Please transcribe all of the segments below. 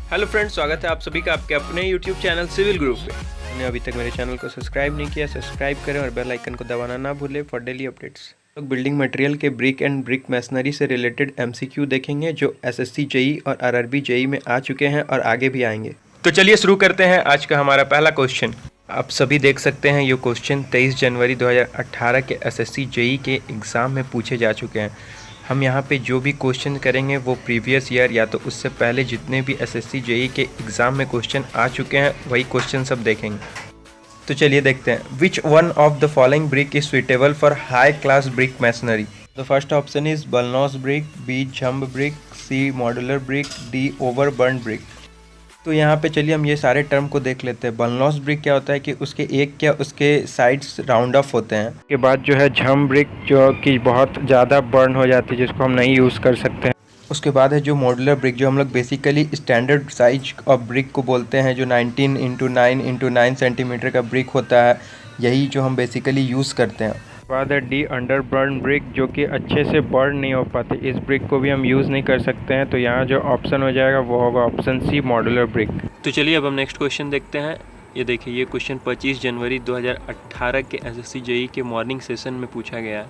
Hello friends, स्वागत है आप सभी का आपके अपने यूट्यूब चैनल सिविल ग्रुप पे। आपने अभी तक मेरे चैनल को सब्सक्राइब नहीं किया, सब्सक्राइब करें और बेल आइकन को दबाना ना भूलें फॉर डेली अपडेट्स। लोग बिल्डिंग मटेरियल के ब्रिक एंड ब्रिक मैसनरी से रिलेटेड एमसीक्यू देखेंगे जो एसएससी जेई और आरआरबी जेई में आ चुके हैं और आगे भी आएंगे। तो चलिए शुरू करते हैं आज का हमारा पहला क्वेश्चन। आप सभी देख सकते हैं ये क्वेश्चन 23 जनवरी 2018 के एसएससी जेई के एग्ज़ाम में पूछे जा चुके हैं। हम यहाँ पे जो भी क्वेश्चन करेंगे वो प्रीवियस ईयर या तो उससे पहले जितने भी एसएससी जेई के एग्ज़ाम में क्वेश्चन आ चुके हैं वही क्वेश्चन सब देखेंगे। तो चलिए देखते हैं। Which one of the following brick is suitable for high class brick masonry? The first option is bullnose brick, B jumbo brick, C modular brick, D overburn brick. तो यहाँ पे चलिए हम ये सारे टर्म को देख लेते हैं। बलनौस ब्रिक क्या होता है कि उसके एक क्या उसके साइड्स राउंड ऑफ होते हैं। के बाद जो है झम ब्रिक जो कि बहुत ज़्यादा बर्न हो जाती है जिसको हम नहीं यूज़ कर सकते हैं। उसके बाद है जो मॉड्यूलर ब्रिक जो हम लोग basically standard size of brick को बोलते हैं, जो 19x9 सेंटीमीटर का ब्रिक होता है, यही जो हम बेसिकली यूज़ करते हैं। बाद है डी अंडर बर्न ब्रिक जो कि अच्छे से बर्न नहीं हो पाती, इस ब्रिक को भी हम यूज़ नहीं कर सकते हैं। तो यहाँ जो ऑप्शन हो जाएगा वो होगा ऑप्शन सी मॉड्यूलर ब्रिक। तो चलिए अब हम नेक्स्ट क्वेश्चन देखते हैं। ये देखिए ये क्वेश्चन 25 जनवरी 2018 के एसएससी जेई के मॉर्निंग सेशन में पूछा गया है।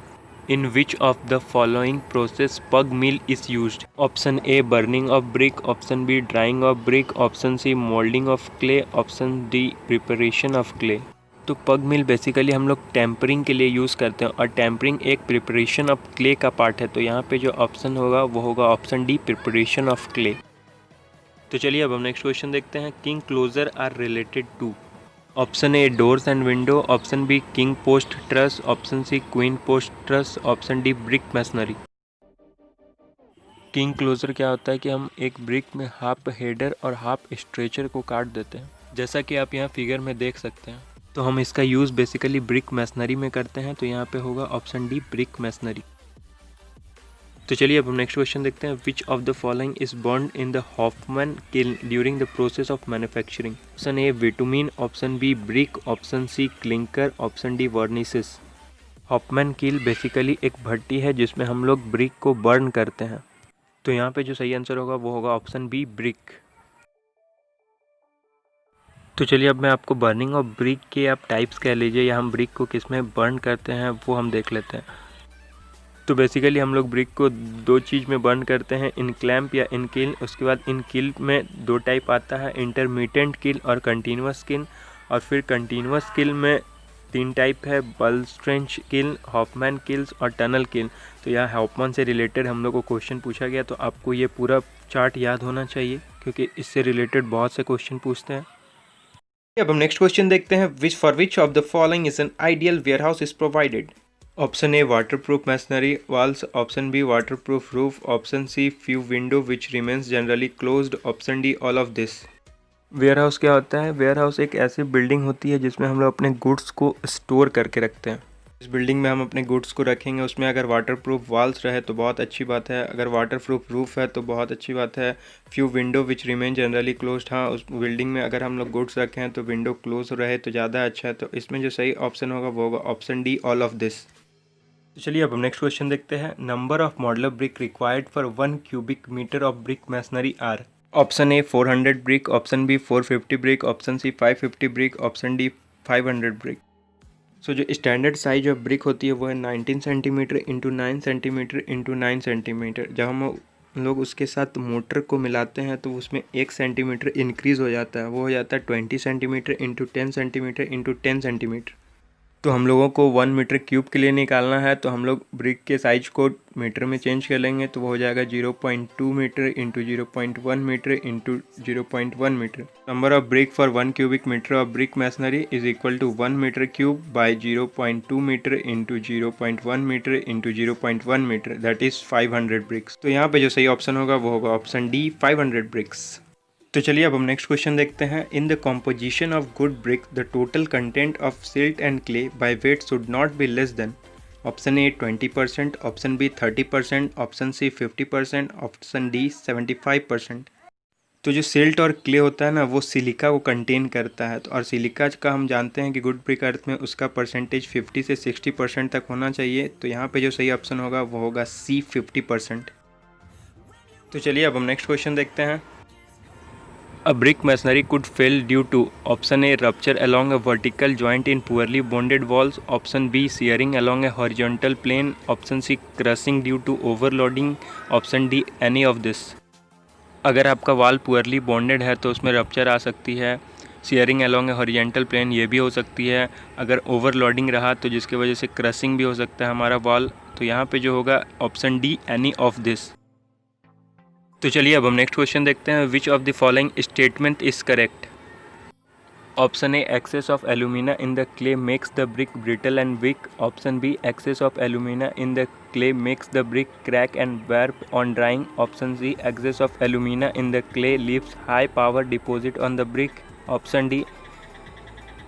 In which of the following process pug mill is used? Option A burning of brick, option B drawing of brick, option C moulding of clay, option D preparation of clay. तो pug मिल basically हम लोग tampering के लिए use करते हैं और tempering एक preparation of clay का पार्ट है। तो यहाँ पे जो ऑप्शन होगा वो होगा option D preparation of clay. तो चलिए अब हम नेक्स्ट क्वेश्चन देखते हैं। King closer are related to? Option A doors and window, option B king post truss, option C queen post truss, option D brick masonry. King closer क्या होता है कि हम एक ब्रिक में हाफ हेडर और हाफ स्ट्रेचर को काट देते हैं, जैसा कि आप यहाँ फिगर में देख सकते हैं। तो हम इसका यूज़ बेसिकली ब्रिक मैसनरी में करते हैं। तो यहाँ पे होगा ऑप्शन डी ब्रिक मैसनरी। तो चलिए अब हम नेक्स्ट क्वेश्चन देखते हैं। Which of the following is burnt in the Hoffman kiln during the process of manufacturing? Option A bitumen, option B brick, option C clinker, option D varnishes. Hoffman kiln basically एक भट्टी है जिसमें हम लोग brick को burn करते हैं। तो यहाँ पे जो सही आंसर होगा वो होगा ऑप्शन बी ब्रिक। तो चलिए अब मैं आपको बर्निंग ऑफ ब्रिक के आप टाइप्स कह लीजिए या हम ब्रिक को किस में बर्न करते हैं वो हम देख लेते हैं। तो बेसिकली हम लोग ब्रिक को दो चीज़ में बर्न करते हैं, इन क्लैम्प या इन किल। उसके बाद इन किल में दो टाइप आता है, इंटरमीडिएट किल और कंटिन्यूस किल। और फिर कंटिन्यूस किल में तीन टाइप है, बलस्ट्रेंच किल, हॉफमैन किल्स और टनल किल। तो यहाँ हॉफमैन से रिलेटेड हम लोग को क्वेश्चन पूछा गया, तो आपको ये पूरा चार्ट याद होना चाहिए क्योंकि इससे रिलेटेड बहुत से क्वेश्चन पूछते हैं। अब हम नेक्स्ट क्वेश्चन देखते हैं। Which for which of the following is an ideal warehouse is provided? Option A waterproof masonry walls, option B waterproof roof, option C few window which remains generally closed, option D all of this. Warehouse क्या होता है? Warehouse एक ऐसी building होती है जिसमें हम लोग अपने गुड्स को स्टोर करके रखते हैं। इस बिल्डिंग में हम अपने गुड्स को रखेंगे, उसमें अगर वाटरप्रूफ वॉल्स रहे तो बहुत अच्छी बात है, अगर वाटरप्रूफ रूफ है तो बहुत अच्छी बात है। Few window which remain generally closed, हाँ उस बिल्डिंग में अगर हम लोग गुड्स रखें हैं तो विंडो क्लोज रहे तो ज़्यादा अच्छा है। तो इसमें जो सही ऑप्शन होगा वो होगा option D all of this. तो चलिए अब हम नेक्स्ट क्वेश्चन देखते हैं। Number of modular brick required for 1 cubic metre of brick masonry are? Option A 400 brick, option B 450 brick, option C 550 brick, option D 500 brick. So जो standard size of brick होती है वो है 19 centimetre into 9 centimetre into 9 centimetre. जब हम लोग उसके साथ मोटर को मिलाते हैं तो उसमें 1 सेंटीमीटर इंक्रीज़ हो जाता है, वो हो जाता है 20 centimetre into 10 centimetre into 10 centimetre. तो हम लोगों को 1 मीटर क्यूब के लिए निकालना है, तो हम लोग ब्रिक के साइज को मीटर में चेंज कर लेंगे, तो वो हो जाएगा 0.2 metre into 0.1 metre into 0.1 metre. Number of brick for 1 cubic metre of brick masonry is equal to 1 metre cube by 0.2 metre into 0.1 metre into 0.1 metre, that is 500 bricks. तो यहाँ पे जो सही ऑप्शन होगा वो होगा ऑप्शन डी 500 ब्रिक्स। तो चलिए अब हम नेक्स्ट क्वेश्चन देखते हैं। In the composition of good brick the total content of silt and clay by weight should not be less than? Option A 20%, option B 30%, option C 50%, option D 75%। तो जो silt और clay होता है ना वो silica को contain करता है, तो और सिलिका का हम जानते हैं कि गुड ब्रिक अर्थ में उसका परसेंटेज 50 से 60% तक होना चाहिए। तो यहाँ पे जो सही ऑप्शन होगा वो होगा सी 50%। तो चलिए अब हम नेक्स्ट क्वेश्चन देखते हैं। A brick masonry could fail due to option A, rupture along a vertical joint in poorly bonded walls, option B, shearing along a horizontal plane, option C, crushing due to overloading, option D, any of this। अगर आपका वाल poorly bonded है तो उसमें rupture आ सकती है, shearing along a horizontal plane ये भी हो सकती है, अगर ओवरलोडिंग रहा तो जिसकी वजह से क्रशिंग भी हो सकता है हमारा वाल। तो यहाँ पे जो होगा option D, any of this. तो चलिए अब हम नेक्स्ट क्वेश्चन देखते हैं। Which of the following statement is correct? Option A, excess of alumina in the clay makes the brick brittle and weak, option B, excess of alumina in the clay makes the brick crack and warp on drying, option C, excess of alumina in the clay leaves high power deposit on the brick, option D,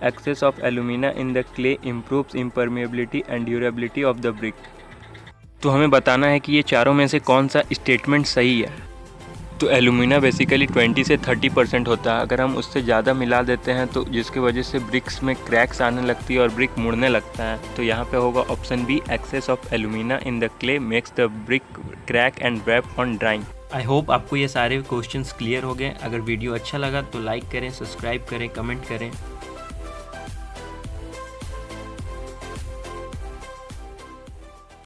excess of alumina in the clay improves impermeability and durability of the brick। तो हमें बताना है कि ये चारों में से कौन सा स्टेटमेंट सही है। तो एलुमिना बेसिकली 20 से 30% होता है, अगर हम उससे ज़्यादा मिला देते हैं तो जिसकी वजह से ब्रिक्स में क्रैक्स आने लगती है और ब्रिक मुड़ने लगता है। तो यहाँ पे होगा option B, excess of alumina in the clay makes the brick crack and warp on drying. I hope आपको ये सारे क्वेश्चंस क्लियर हो गए। अगर वीडियो अच्छा लगा तो लाइक करें, सब्सक्राइब करें, कमेंट करें।